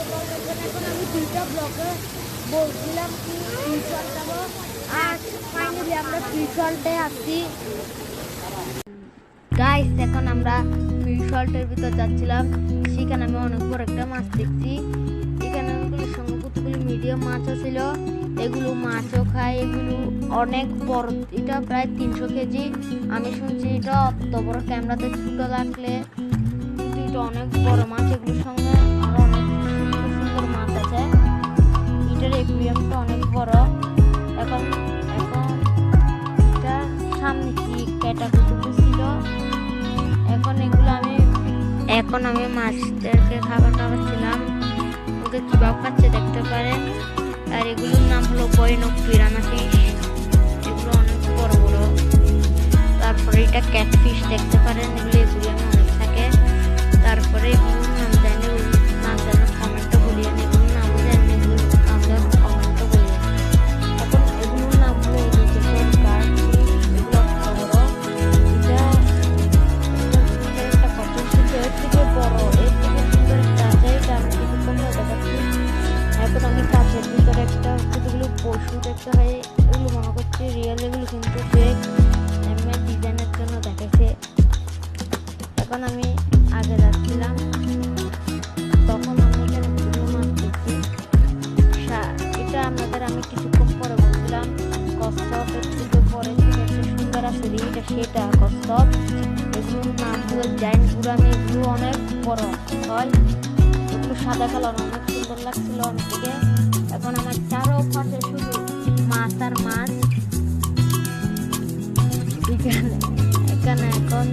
এখন আমি দুইটা ব্লকে বলছিলাম কি ফিউচার যাবো, আর ফাইনালি আমরা ফিউচারটে আসছি গাইস। এখন আমরা ফিউচারটের ভিতর যাচ্ছিলাম, সেখানে আমি অনেক বড় একটা মাছ দেখছি। এখানে ওগুলোর সঙ্গে কতগুলি মিডিয়াম মাছও ছিল, এগুলো মাছও খায়, এগুলো অনেক বড়, এটা প্রায় 300 কেজি। আমি শুনছি এটা অত বড়, ক্যামেরাতে ছোট লাগলে কিন্তু এটা অনেক বড় মাছ। এগুলোর সঙ্গে আরো অনেক সুন্দর সুন্দর মাছ আছে। এটার একুরিয়ামটা অনেক বড়। এখন এখন এটা সামনে কি ক্যাটাগরি ছিল। এখন আমি মাছদেরকে খাবার খাওয়াচ্ছিলাম, ওকে কিভাবে খাচ্ছে দেখতে পারেন। আর এগুলোর নাম হলো বৈনক পিরানা ফিশ, এগুলো অনেক বড় বড়। তারপরে এটা ক্যাটফিশ দেখতে পারেন, এগুলো একুরিয়ামে অনেক থাকে। তারপরে এগুলোর নাম জানি, নাম জানার কমেন্টও বলিয়ে, এগুলোর নাম জানি, এগুলোর নাম জানার কমেন্টও বলিয়ে। এখন এগুলোর নাম হলো পশু দেখতে হয়, এগুলো মনে করছি রিয়েল, এগুলো কিন্তু ফেক, এমনি ডিজাইনের জন্য দেখাইছে। এখন আমি আগে যাচ্ছিলাম, তখন আমি এখানে পুরো মাছ দেখছি। এটা আপনাদের আমি কিছুক্ষণ পরে বলছিলাম কচ্ছপ, এর থেকে পরে সুন্দর আছে এটা সেটা কচ্ছপ। এগুলোর নাম হলো জাইন্ট গুরামি, এগুলো অনেক বড় হয়, এগুলো সাদা কালার, অনেক সুন্দর লাগছিল অনেক থেকে। এখন আমার চারো পাশে শুধু মাছ আর মাছ। এখানে এখন